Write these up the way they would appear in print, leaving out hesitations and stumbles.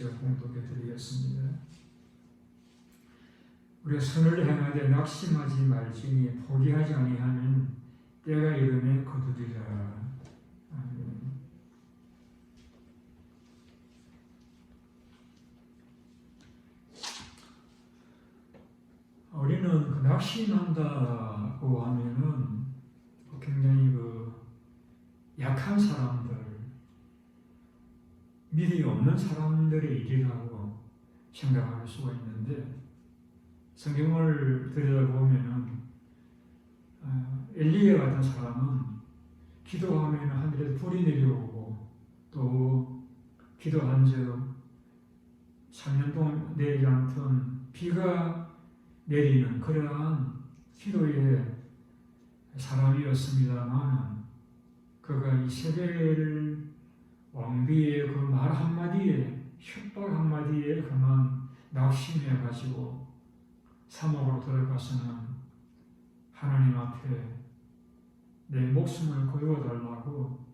제가 공독해 드리겠습니다. 우리가 선을 행하되 낙심하지 말지니 포기하지 아니하면 때가 이르매 거두리라. 아멘. 우리는 낙심한다고 하면은 굉장히 약한 사람들, 믿음이 없는 사람들의 일이라고 생각할 수가 있는데, 성경을 들여다보면은 엘리야 같은 사람은 기도하면 하늘에서 불이 내려오고, 또 기도한 적 3년 동안 내리지 않던 비가 내리는 그러한 기도의 사람이었습니다만, 그가 이세벨 왕비의 그 말 한마디에, 협박 한마디에 그만 낙심해가지고 사막으로 들어가서는 하나님 앞에 내 목숨을 거두어달라고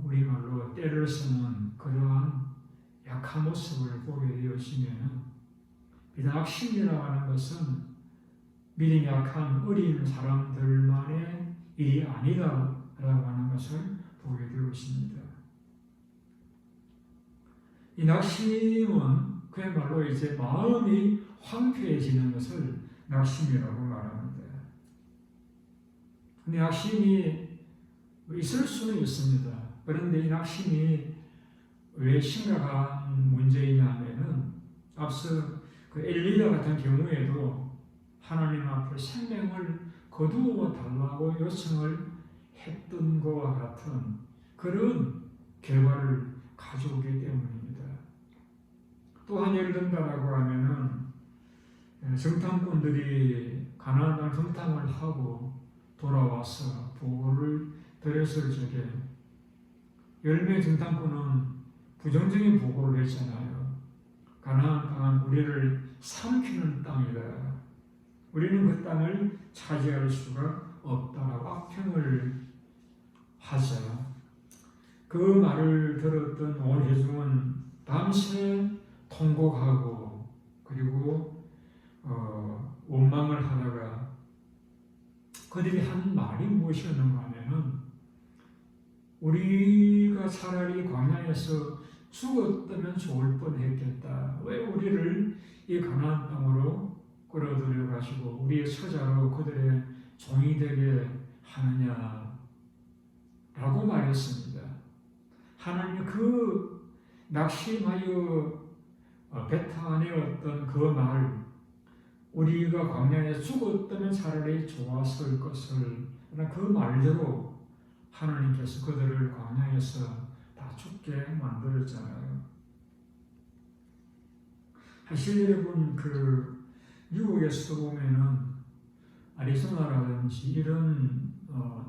우리말로 때를 쓰는 그러한 약한 모습을 보게 되어지면, 이 낙심이라고 하는 것은 믿음이 약한 어린 사람들만의 일이 아니다라고 하는 것을 보게 되었습니다. 이 낙심은 그야말로 이제 마음이 황폐해지는 것을 낙심이라고 말합니다. 근데 낙심이 있을 수는 있습니다. 그런데 이 낙심이 왜 심각한 문제이냐 하면은, 앞서 그 엘리야 같은 경우에도 하나님 앞에 생명을 거두어 달라고 요청을 했던 것과 같은 그런 결과를 가져오기 때문입니다. 또한 예를 든다라고 하면은, 정탐꾼들이 가나안 땅 정탐을 하고 돌아와서 보고를 드렸을 적에, 10명의 정탐꾼은 부정적인 보고를 했잖아요. 가나안 땅은 우리를 삼키는 땅이다. 우리는 그 땅을 차지할 수가 없다라고 악평을 하자, 그 말을 들었던 온 회중은 밤새 통곡하고 그리고 원망을 하다가 그들이 한 말이 무엇이었는가 하면은, 우리가 차라리 광야에서 죽었다면 좋을 뻔했겠다. 왜 우리를 이 가나안 땅으로 끌어들여 가지고 우리의 처자로 그들의 종이 되게 하느냐라고 말했습니다. 하나님 그 낙심하여 배타내었던 그 말, 우리가 광야에 죽었다면 차라리 좋았을 것을, 그 말대로 하나님께서 그들을 광야에서 다 죽게 만들었잖아요. 사실 여러분, 미국에서 보면은 애리조나라든지 이런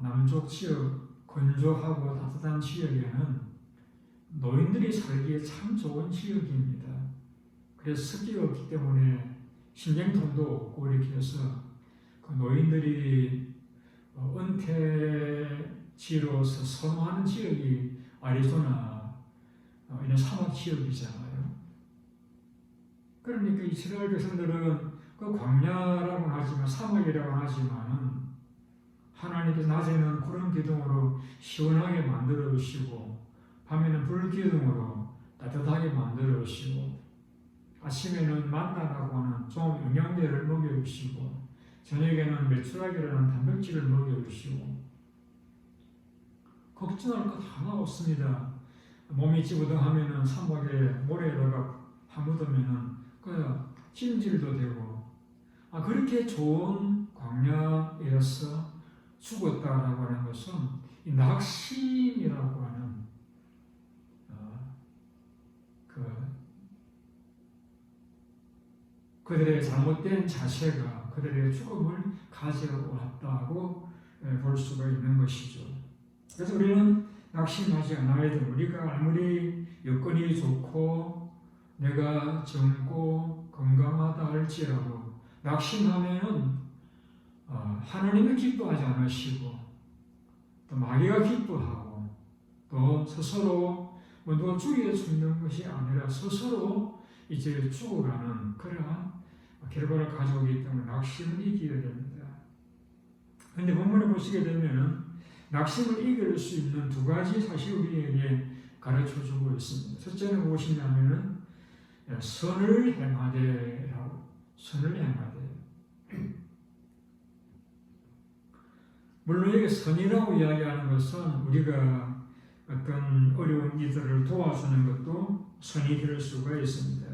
남쪽 지역, 건조하고 따뜻한 지역에는 노인들이 살기에 참 좋은 지역입니다. 그래서 습기가 없기 때문에 신경통도 없고, 이렇게 해서 그 노인들이 은퇴지로서 선호하는 지역이 애리조나 이런 사막 지역이잖아요. 그러니까 이스라엘 백성들은 그 광야라고는 하지만, 사막이라고는 하지만은, 하나님께서 낮에는 구름 기둥으로 시원하게 만들어 주시고, 밤에는 불 기둥으로 따뜻하게 만들어 주시고, 아침에는 만나라고 하는 좀 영양제를 먹여주시고, 저녁에는 메추라기라는 단백질을 먹여주시고, 걱정할 것 하나 없습니다. 몸이 찌부둥하면은 사막에 모래에다가 파묻으면은 그 찜질도 되고, 그렇게 좋은 광야에서 죽었다라고 하는 것은 이 낙심이라고 하는 그들의 잘못된 자세가 그들의 죽음을 가져왔다고 볼 수가 있는 것이죠. 그래서 우리는 낙심하지 않아야 돼. 우리가 아무리 여건이 좋고 내가 젊고 건강하다 할지라도 낙심하면은 하나님을 기뻐하지 않으시고, 또 마귀가 기뻐하고, 또 스스로 뭐 누가 죽여 죽는 것이 아니라 스스로 이제 죽어가는 그러한 결과를 가져오기 때문에 낙심을 이겨야 됩니다. 그런데 본문에 보시게 되면은 낙심을 이길 수 있는 두 가지 사실 우리에게 가르쳐 주고 있습니다. 첫째는 무엇이냐면은 선을 행하되라고, 선을 행하되. 물론 여기 선이라고 이야기하는 것은 우리가 어떤 어려운 이들을 도와주는 것도 선이 될 수가 있습니다.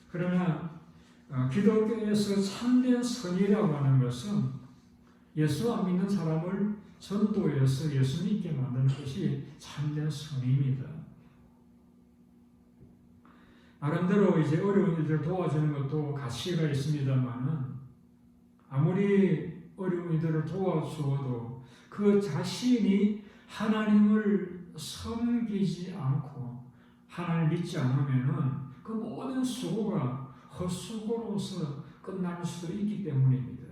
그러나 기독교에서 참된 선이라고 하는 것은 예수 안 믿는 사람을 전도해서 예수 믿게 만드는 것이 참된 선입니다. 나름대로 이제 어려운 이들을 도와주는 것도 가치가 있습니다만은 아무리 어려운 이들을 도와주어도 그 자신이 하나님을 섬기지 않고 하나님을 믿지 않으면은 그 모든 수고가 헛수고로서 끝날 수도 있기 때문입니다.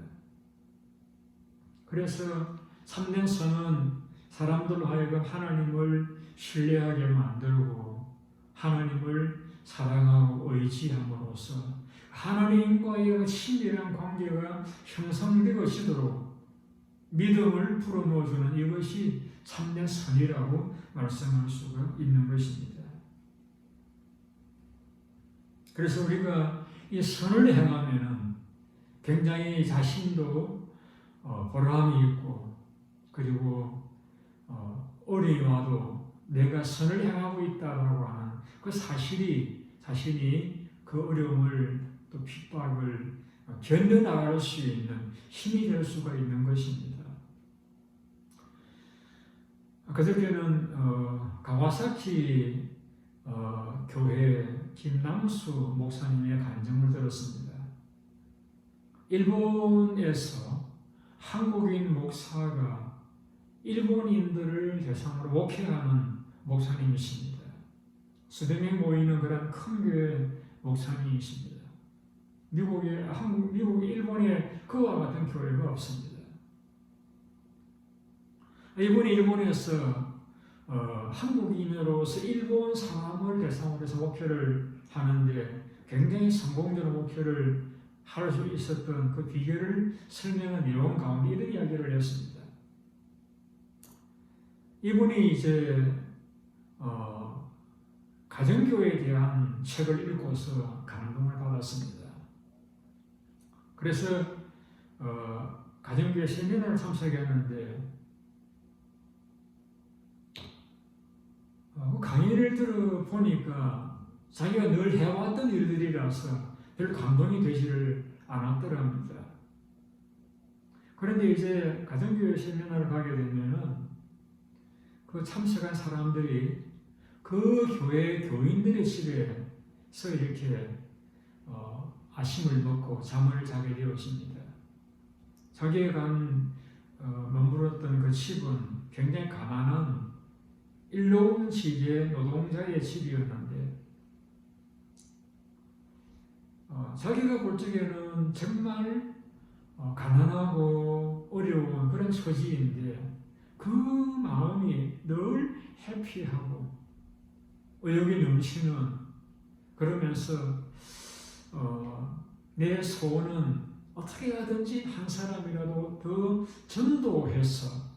그래서 참된 선은 사람들로 하여금 하나님을 신뢰하게 만들고 하나님을 사랑하고 의지함으로써 하나님과의 친밀한 관계가 형성되어지도록 믿음을 불어넣어주는 이것이 참된 선이라고 말씀할 수가 있는 것입니다. 그래서 우리가 이 선을 행하면은 굉장히 자신도 보람이 있고 그리고 어려움이 와도 내가 선을 행하고 있다라고 하는 그 사실이 자신이 그 어려움을 또 핍박을 견뎌나갈 수 있는 힘이 될 수가 있는 것입니다. 그저께는 가와사키 교회 김남수 목사님의 간증을 들었습니다. 일본에서 한국인 목사가 일본인들을 대상으로 목회하는 목사님이십니다. 수백 명 모이는 그런 큰 교회 목사님이십니다. 미국에, 일본에 그와 같은 교회가 없습니다. 이분이 일본에서 한국인으로서 일본 사람을 대상으로 해서 목회를 하는데 굉장히 성공적으로 목회를 할 수 있었던 그 비결을 설명한 내용 가운데 이런 이야기를 했습니다. 이분이 이제 가정교회에 대한 책을 읽고서 감동을 받았습니다. 그래서 가정교회 세미나를 참석했는데 강의를 들어보니까 자기가 늘 해왔던 일들이라서 별 감동이 되지를 않았더랍니다. 그런데 이제 가정교회 세미나를 가게 되면은 그 참석한 사람들이 그 교회 교인들의 집에서 이렇게 아침을 먹고 잠을 자게 되었습니다. 자기가 머물렀던 그 집은 굉장히 가난한 일용직의 노동자의 집이었는데 자기가 볼 적에는 정말 가난하고 어려운 그런 처지인데 그 마음이 늘 해피하고 의욕이 넘치는 그러면서 내 소원은 어떻게 하든지 한 사람이라도 더 전도해서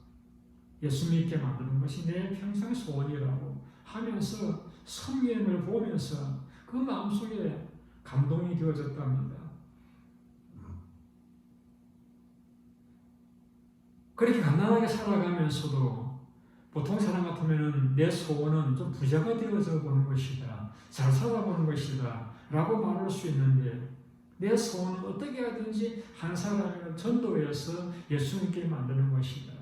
예수 믿게 만드는 것이 내 평생 소원이라고 하면서 성경을 보면서 그 마음속에 감동이 되어졌답니다. 그렇게 가난하게 살아가면서도 보통 사람 같으면 내 소원은 좀 부자가 되어져 보는 것이다. 잘 살아보는 것이다. 라고 말할 수 있는데 내 소원은 어떻게 하든지 한 사람을 전도해서 예수 믿게 만드는 것이다.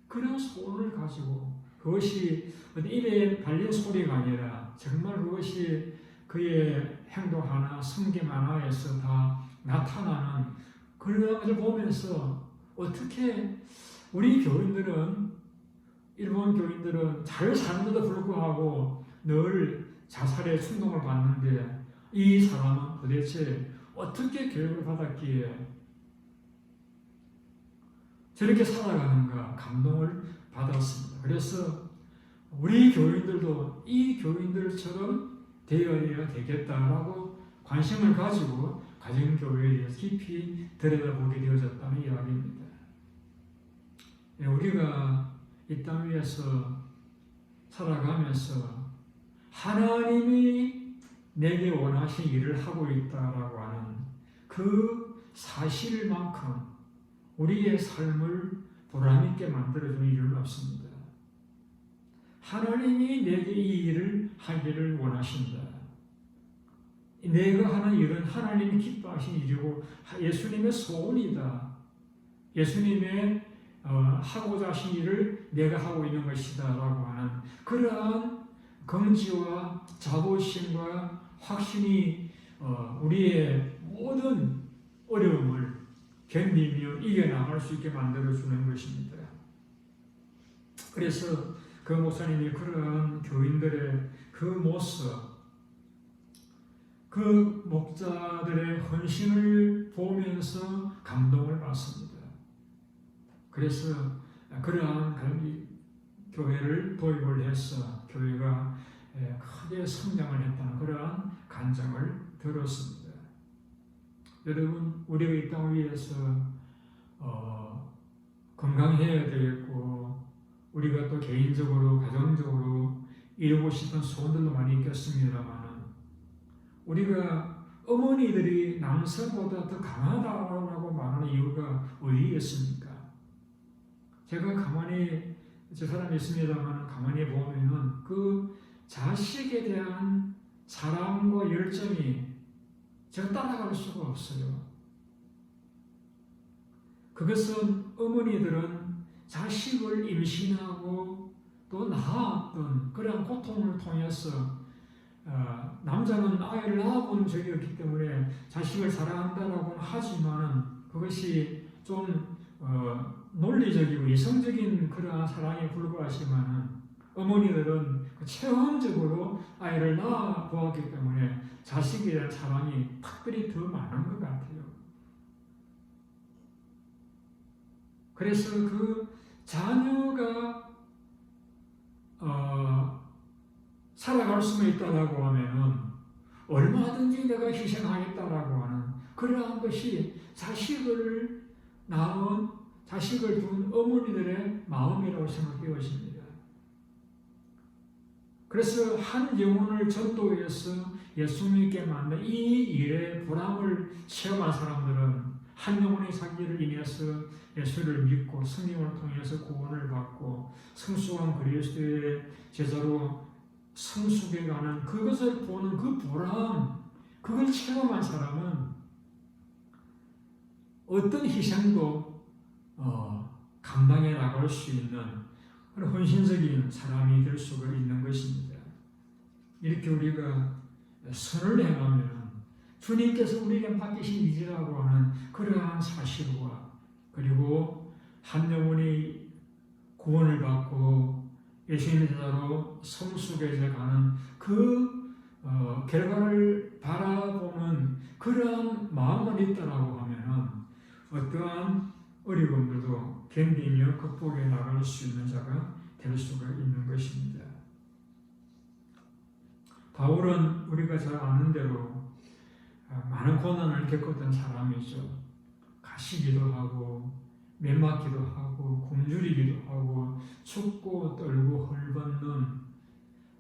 그런 소원을 가지고 그것이 입에 발린 소리가 아니라 정말 그것이 그의 행동 하나, 섬김 하나에서 다 나타나는 그런 것을 보면서 어떻게 우리 교인들은 일본 교인들은 잘 사는데도 불구하고 늘 자살의 충동을 받는데 이 사람은 도대체 어떻게 교육을 받았기에 저렇게 살아가는가 감동을 받았습니다. 그래서 우리 교인들도 이 교인들처럼 되어야 되겠다라고 관심을 가지고 가정교회에 대해서 깊이 들여다보게 되어졌다는 이야기입니다. 우리가 이 땅 위에서 살아가면서 하나님이 내게 원하신 일을 하고 있다라고 하는 그 사실만큼 우리의 삶을 보람있게 만들어주는 일은 없습니다. 하나님이 내게 이 일을 하기를 원하신다. 내가 하는 일은 하나님이 기뻐하신 일이고 예수님의 소원이다. 예수님의 하고자 하신 일을 내가 하고 있는 것이다 라고 하는 그러한 긍지와 자부심과 확신이 우리의 모든 어려움을 견디며 이겨나갈 수 있게 만들어주는 것입니다. 그래서 그 목사님이 그런 교인들의 그 모습, 그 목자들의 헌신을 보면서 감동을 받습니다. 그래서 그러한 교회를 도입을 해서 교회가 크게 성장을 했다는 그러한 간증을 들었습니다. 여러분, 우리가 이 땅 위에서 건강해야 되겠고 우리가 또 개인적으로 가정적으로 이루고 싶은 소원들도 많이 있겠습니다만 우리가 어머니들이 남성보다 더 강하다고 말하는 이유가 어디에 있습니까? 제가 가만히 저 사람이 있습니다만 가만히 보면은 그 자식에 대한 사랑과 열정이 제가 따라갈 수가 없어요. 그것은 어머니들은 자식을 임신하고 또 낳았던 그런 고통을 통해서 남자는 아이를 낳아본 적이 없기 때문에 자식을 사랑한다라고는 하지만 그것이 좀 논리적이고 이성적인 그러한 사랑에 불과하지만은 어머니들은 체험적으로 아이를 낳아 보았기 때문에 자식에 대한 사랑이 특별히 더 많은 것 같아요. 그래서 그 자녀가 살아갈 수만 있다라고 하면은 얼마든지 내가 희생하겠다라고 하는 그러한 것이 자식을 낳은 자식을 둔 어머니들의 마음이라고 생각되어집니다. 그래서 한 영혼을 전도해서 예수님께 만든 이 일의 보람을 체험한 사람들은 한 영혼의 살기를 인해서 예수를 믿고 성령을 통해서 구원을 받고 성숙한 그리스도의 제자로 성숙해가는 그것을 보는 그 보람, 그걸 체험한 사람은 어떤 희생도 감당해 나갈 수 있는 그런 헌신적인 사람이 될 수가 있는 것입니다. 이렇게 우리가 선을 행하면 주님께서 우리에게 맡기신 일이라고 하는 그러한 사실과 그리고 한 영혼이 구원을 받고 예수님의 제자로 성숙해져 가는 그 결과를 바라보는 그러한 마음만 있다라고 하면은 어떠한 어려움들도 견디며 극복해 나갈 수 있는 자가 될 수가 있는 것입니다. 바울은 우리가 잘 아는 대로 많은 고난을 겪었던 사람이죠. 가시기도 하고 매맞기도 하고 굶주리기도 하고 춥고 떨고 헐벗는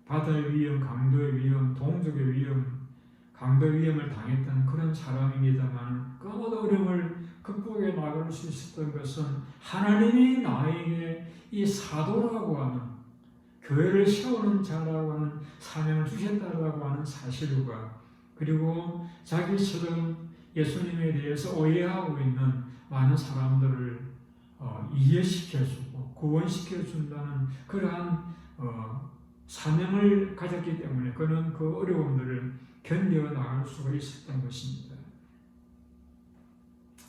바다의 위험, 강도의 위험, 동족의 위험, 강도의 위험을 당했던 그런 사람입니다만 그 모든 어려움을 극복해 나갈 수 있었던 것은 하나님이 나에게 이 사도라고 하는 교회를 세우는 자라고 하는 사명을 주셨다라고 하는 사실과 그리고 자기처럼 예수님에 대해서 오해하고 있는 많은 사람들을 이해시켜주고 구원시켜준다는 그러한 사명을 가졌기 때문에 그는 그 어려움들을 견뎌 나갈 수가 있었던 것입니다.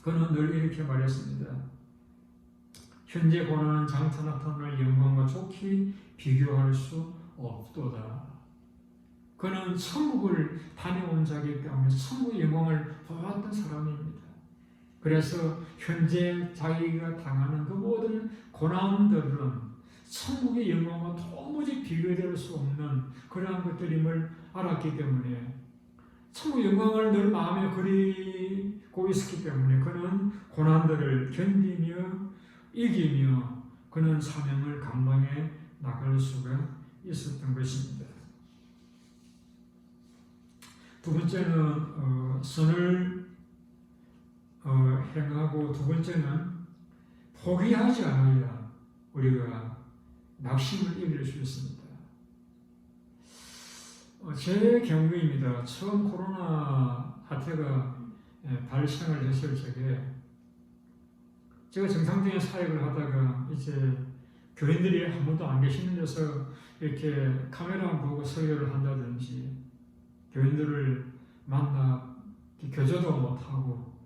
그는 늘 이렇게 말했습니다. 현재 고난은 장차 나타날 영광과 좋게 비교할 수 없도다. 그는 천국을 다녀온 자이기 때문에 천국의 영광을 보았던 사람입니다. 그래서 현재 자기가 당하는 그 모든 고난들은 천국의 영광과 도무지 비교될 수 없는 그러한 것들임을 알았기 때문에 천국 영광을 늘 마음에 그리고 있었기 때문에 그는 고난들을 견디며 이기며 그는 사명을 감당해 나갈 수가 있었던 것입니다. 두 번째는 선을 행하고 두 번째는 포기하지 않아야 우리가 낙심을 이길 수 있습니다. 제 경우입니다. 처음 코로나 사태가 발생을 했을 적에 제가 정상적인 사역을 하다가 이제 교인들이 한 번도 안 계시는 데서 이렇게 카메라 보고 설교를 한다든지 교인들을 만나 교제도 못하고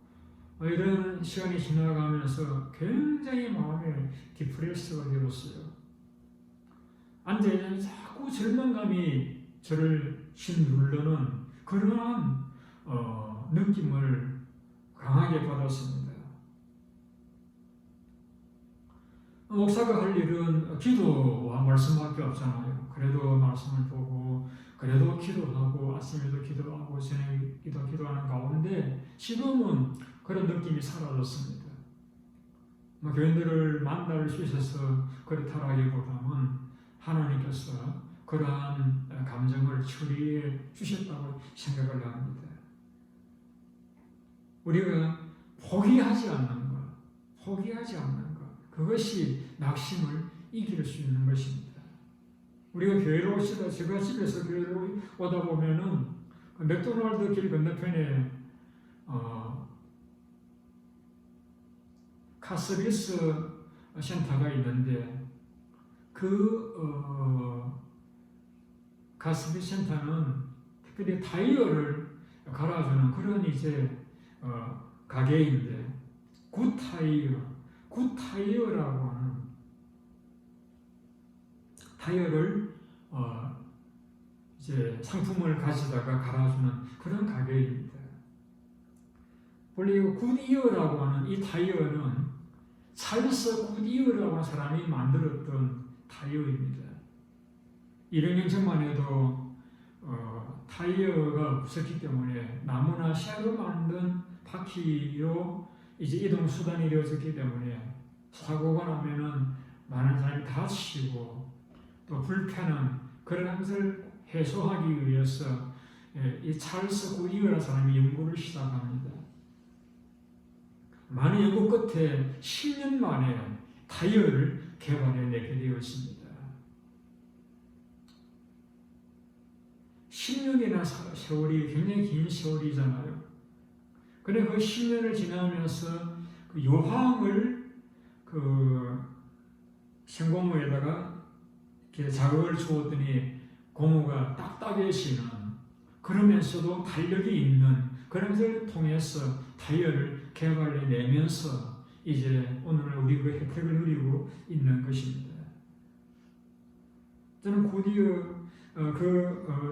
이런 시간이 지나가면서 굉장히 마음에 디프레스가 되었어요. 앉아있는 자꾸 절망감이 저를 짓누르는 그러한 느낌을 강하게 받았습니다. 목사가 할 일은 기도와 말씀밖에 없잖아요. 그래도 말씀을 보고 그래도 기도하고 아침에도 기도하고 저녁에도 기도하는 가운데 지금은 그런 느낌이 사라졌습니다. 교인들을 만날 수 있어서 그렇다라기보다는 하나님께서 그러한 감정을 처리해 주셨다고 생각을 합니다. 우리가 포기하지 않는 것, 그것이 낙심을 이길 수 있는 것입니다. 우리가 교회로 오시다, 제가 집에서 교회로 오다 보면은 맥도날드 길 건너편에 카서비스 센터가 있는데 카서비스 센터는 특별히 타이어를 갈아주는 그런 이제 가게인데 굿타이어라고 하는 타이어를 이제 상품을 가져다가 갈아주는 그런 가게입니다. 원래 이 굿이어라고 하는 이 타이어는 찰스 굿이어라고 하는 사람이 만들었던 타이어입니다. 100년 전만 해도 타이어가 없었기 때문에 나무나 쇠로 만든 바퀴로 이제 이동 수단이 되어졌기 때문에 사고가 나면은 많은 사람이 다치고 또 불편한 그런 것을 해소하기 위해서 이 찰스 굿이어라는 사람이 연구를 시작합니다. 많은 연구 끝에 10년 만에 타이어를 개발해내게 되었습니다. 10년이나 세월이 굉장히 긴 세월이잖아요. 그런데 그 10년을 지나면서 그 요항을 생고무에다가 이렇게 자극을 주었더니 고무가 딱딱해지는 그러면서도 탄력이 있는 그런 것을 통해서 타이어를 개발해내면서 이제 오늘날 우리 그 혜택을 누리고 있는 것입니다. 저는 굿이어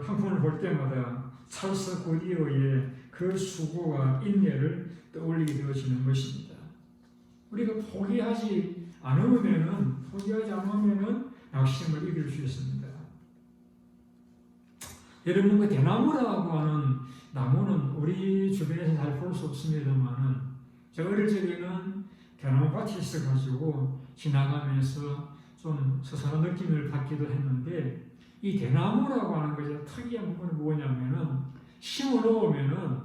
상품을 볼 때마다 찰스 굿이어의 그 수고와 인내를 떠올리게 되어지는 것입니다. 우리가 포기하지 않으면은 낙심을 이길 수 있습니다. 여러분 그 대나무라고 하는 나무는 우리 주변에서 잘 볼 수 없습니다만은 제가 어릴 적에는 대나무 밭이 있어가지고 지나가면서 좀 서서한 느낌을 받기도 했는데 이 대나무라고 하는 것이 특이한 부분이 뭐냐면은 심어 놓으면은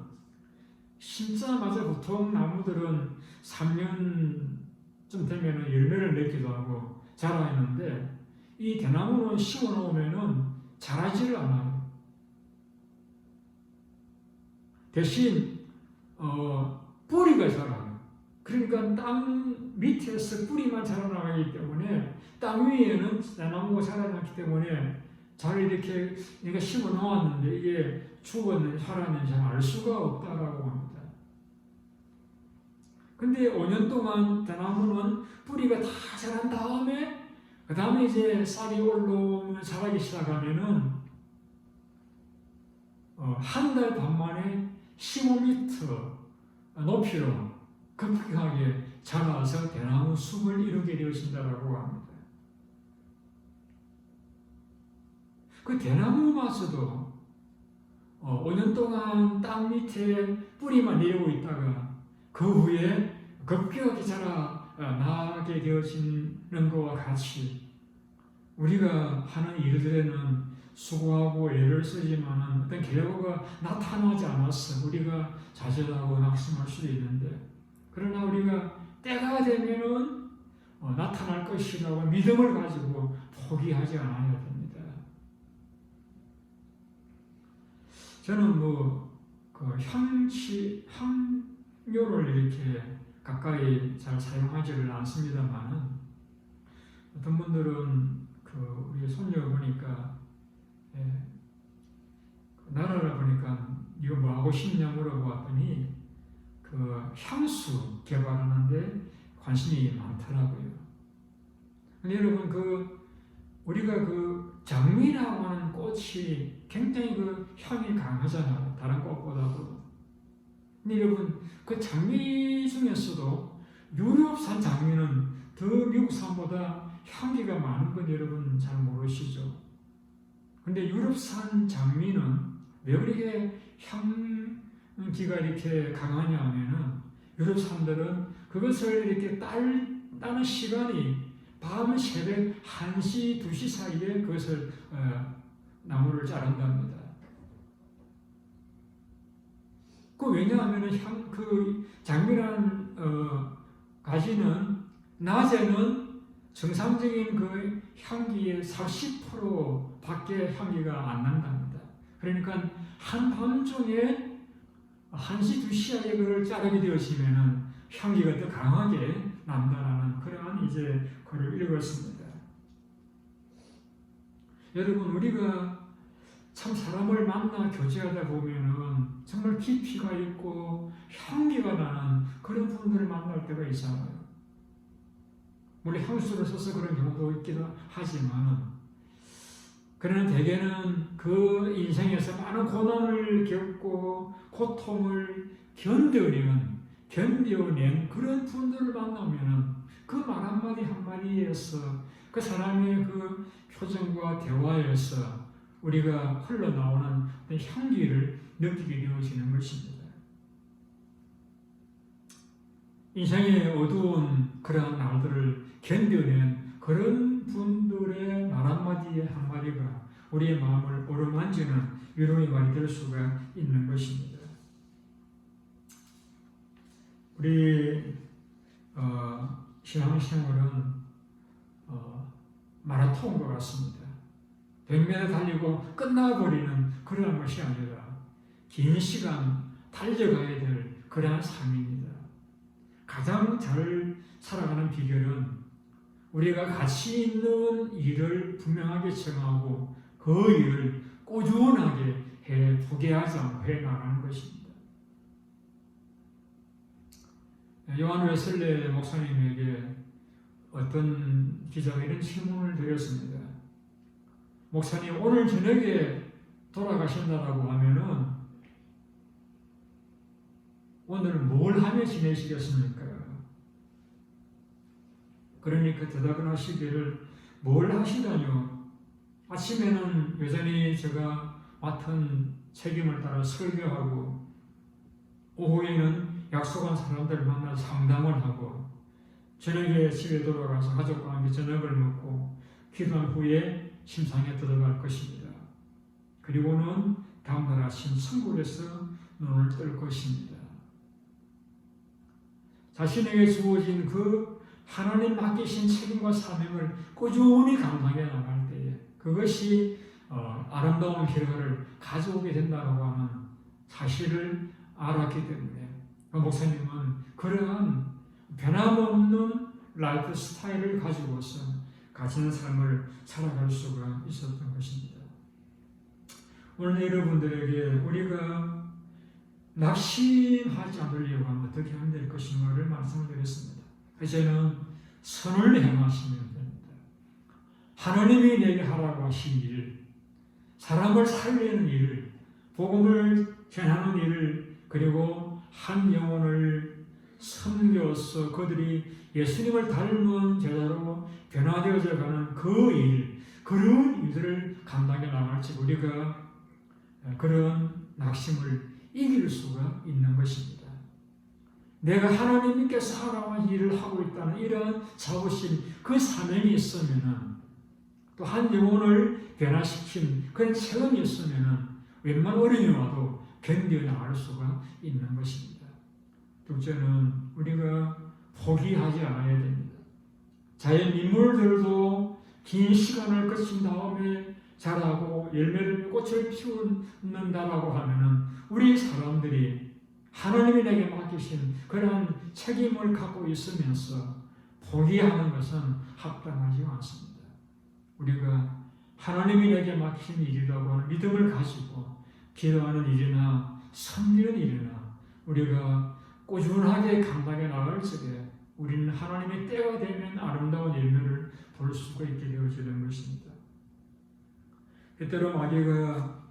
심자마자 보통 나무들은 3년쯤 되면은 열매를 맺기도 하고 자라있는데 이 대나무는 심어 놓으면은 자라지를 않아요. 대신 뿌리가 자라요. 그러니까 땅 밑에서 뿌리만 자라나기 때문에 땅 위에는 대나무가 자라나기 때문에 잘 이렇게 내가 심어 놓았는데 이게 죽었는지 살았는지 잘 알 수가 없다라고 합니다. 근데 5년 동안 대나무는 뿌리가 다 자란 다음에 그 다음에 이제 싹이 올라오면 자라기 시작하면은 한 달 반 만에 15m 높이로 급격하게 자라서 대나무 숲을 이루게 되어진다고 합니다. 그 대나무마저도 5년 동안 땅 밑에 뿌리만 내리고 있다가 그 후에 급격하게 자라 나게 되어지는 것과 같이 우리가 하는 일들에는 수고하고 애를 쓰지만 어떤 결과가 나타나지 않았어. 우리가 좌절하고 낙심할 수도 있는데, 그러나 우리가 때가 되면은 나타날 것이라고 믿음을 가지고 포기하지 않아야 됩니다. 저는 그 향료를 이렇게 가까이 잘 사용하지를 않습니다만은, 어떤 분들은 우리 손녀 보니까 나라라 보니까 이거 뭐 하고 싶냐 물어보았더니 그 향수 개발하는데 관심이 많더라고요. 근데 여러분 우리가 장미라고 하는 꽃이 굉장히 향이 강하잖아요. 다른 꽃보다도. 근데 여러분 그 장미 중에서도 유럽산 장미는 더 미국산보다 향기가 많은 건 여러분 잘 모르시죠? 근데 유럽산 장미는 왜 그렇게 향기가 이렇게 강하냐 하면은, 유럽 사람들은 그것을 이렇게 따는 시간이 밤 새벽 1시, 2시 사이에 그것을 나무를 자른답니다. 왜냐하면 장미라는 가지는 낮에는 정상적인 그 향기의 40% 밖에 향기가 안 난답니다. 그러니까 한밤중에 1시, 2시에 그걸 자르게 되어지면은 향기가 더 강하게 난다라는 그러한 이제 글을 읽었습니다. 여러분, 우리가 참 사람을 만나 교제하다 보면은 정말 깊이가 있고 향기가 나는 그런 분들을 만날 때가 있잖아요. 물론 향수를 써서 그런 경우도 있기도 하지만, 그러나 대개는 그 인생에서 많은 고난을 겪고 고통을 견뎌낸 그런 분들을 만나면 그 말 한마디 한마디에서 그 사람의 그 표정과 대화에서 우리가 흘러나오는 향기를 느끼게 되어지는 것입니다. 인생의 어두운 그러한 날들을 견뎌낸 그런 분들의 말 한마디 한마디가 우리의 마음을 어루만지는 위로의 말이 될 수가 있는 것입니다. 우리 신앙생활은 마라톤과 같습니다. 100m 달리고 끝나버리는 그러한 것이 아니라 긴 시간 달려가야 될 그러한 삶입니다. 가장 잘 살아가는 비결은 우리가 가치 있는 일을 분명하게 정하고 그 일을 꾸준하게 포기하지 않고 해나가는 것입니다. 요한 웨슬레 목사님에게 어떤 기자가 이런 질문을 드렸습니다. 목사님, 오늘 저녁에 돌아가신다라고 하면은 오늘은 뭘 하며 지내시겠습니까? 그러니까 대답을 하시기를, 뭘 하시다뇨? 아침에는 여전히 제가 맡은 책임을 따라 설교하고, 오후에는 약속한 사람들 만나 상담을 하고, 저녁에 집에 돌아가서 가족과 함께 저녁을 먹고 기도한 후에 심상에 들어갈 것입니다. 그리고는 다음날 아침 천국에서 눈을 뜰 것입니다. 자신에게 주어진 그 하나님 맡기신 책임과 사명을 꾸준히 감당해 나갈 때에 그것이 아름다운 결과를 가져오게 된다고 하는 사실을 알았기 때문에 목사님은 그러한 변함없는 라이프 스타일을 가지고서 가진 삶을 살아갈 수가 있었던 것입니다. 오늘 여러분들에게 우리가 낙심하지 않으려고 하면 어떻게 하면 될 것인가를 말씀을 드렸습니다. 이제는 선을 행하시면 됩니다. 하나님이 내게 하라고 하신 일, 사람을 살리는 일, 복음을 전하는 일, 그리고 한 영혼을 섬겨서 그들이 예수님을 닮은 제자로 변화되어져 가는 그 일, 그런 일들을 감당해 나갈지 우리가 그런 낙심을 이길 수가 있는 것입니다. 내가 하나님께서 하라고 일을 하고 있다는 이런 자부심, 그 사명이 있으면은 또 한 영혼을 변화시킨 그런 체험이 있으면은 웬만한 어려움이 와도 견뎌 나갈 수가 있는 것입니다. 둘째는 우리가 포기하지 않아야 됩니다. 자연 인물들도 긴 시간을 거친 다음에 자라고 열매를 꽃을 피운다라고 하면은 우리 사람들이 하나님이 내게 맡기신 그런 책임을 갖고 있으면서 포기하는 것은 합당하지 않습니다. 우리가 하나님이 내게 맡긴 일이라고 하는 믿음을 가지고 기도하는 일이나 섬기는 일이나 우리가 꾸준하게 감당해 나갈 적에 우리는 하나님의 때가 되면 아름다운 열매를 볼 수가 있게 되어지는 것입니다. 때때로 마귀가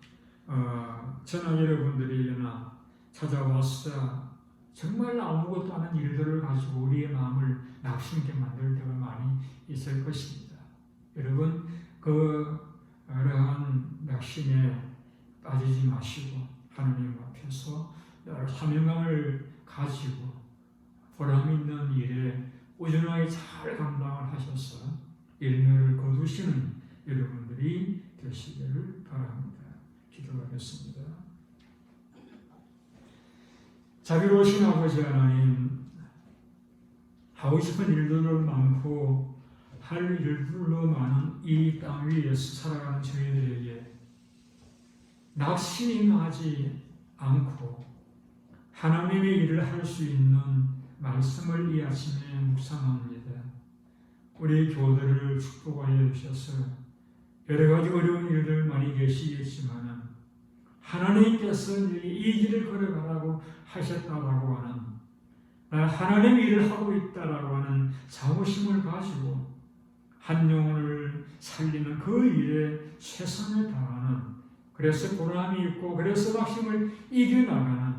저나 여러분들이나 찾아와서 정말 아무것도 않은 일들을 가지고 우리의 마음을 낙심케 만들 때가 많이 있을 것입니다. 여러분 그러한 낙심에 빠지지 마시고 하나님 앞에서 사명감을 가지고 보람 있는 일에 꾸준하게 잘 감당을 하셔서 열매를 거두시는 여러분들이 되시기를 바랍니다. 기도하겠습니다. 자비로우신 아버지 하나님, 하고 싶은 일들도 많고 할 일들도 많은 이 땅 위에서 살아가는 저희들에게 낙심하지 않고 하나님의 일을 할 수 있는 말씀을 이 아침에 묵상합니다. 우리 교우들을 축복하여 주셔서 여러 가지 어려운 일들 많이 계시겠지만 하나님께서 이 길을 걸어가라고 하셨다라고 하는 하나님의 일을 하고 있다라고 하는 자부심을 가지고 한 영혼을 살리는 그 일에 최선을 다하는, 그래서 보람이 있고 그래서 낙심을 이겨나가는,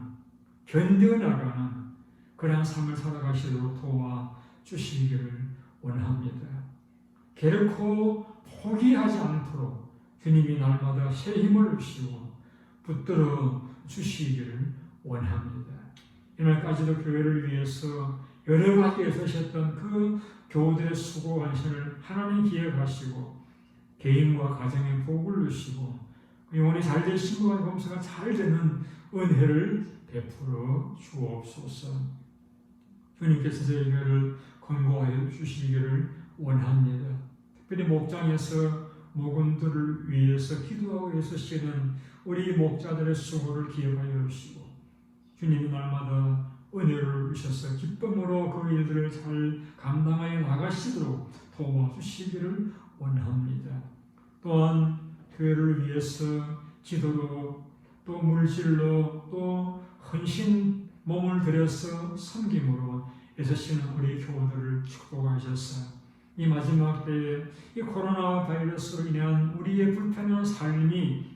견뎌나가는 그러한 삶을 살아가시도록 도와주시기를 원합니다. 결코 포기하지 않도록 주님이 날마다 새 힘을 주시고 붙들어 주시기를 원합니다. 이날까지도 교회를 위해서 여러 가지에 서셨던 그 교우들의 수고 헌신을 하나님 기억하시고 개인과 가정의 복을 주시고 영혼이 잘 되시고 검사가 잘 되는 은혜를 베풀어 주옵소서. 주님께서 저희를 권고하여 주시기를 원합니다. 특별히 목장에서 목원들을 위해서 기도하고 애쓰시는 우리 목자들의 수고를 기억하여 주시고 주님이 날마다 은혜를 주셔서 기쁨으로 그 일들을 잘 감당하여 나가시도록 도와주시기를 원합니다. 또한 교회를 위해서 기도로 또 물질로 또 헌신 몸을 들여서 섬김으로 애쓰시는 우리 교우들을 축복하셔서 이 마지막 때에 이 코로나 바이러스로 인한 우리의 불편한 삶이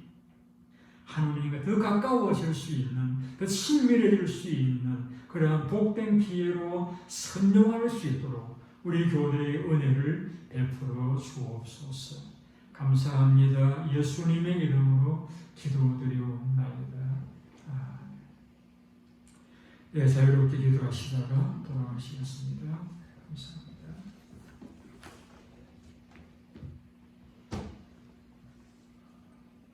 하나님과 더 가까워질 수 있는, 더 친밀해질 수 있는 그러한 복된 기회로 선용할 수 있도록 우리 교우들의 은혜를 베풀어 주옵소서. 감사합니다. 예수님의 이름으로 기도드리옵나이다. 자유롭게 기도하시다가 돌아가시겠습니다. 감사합니다.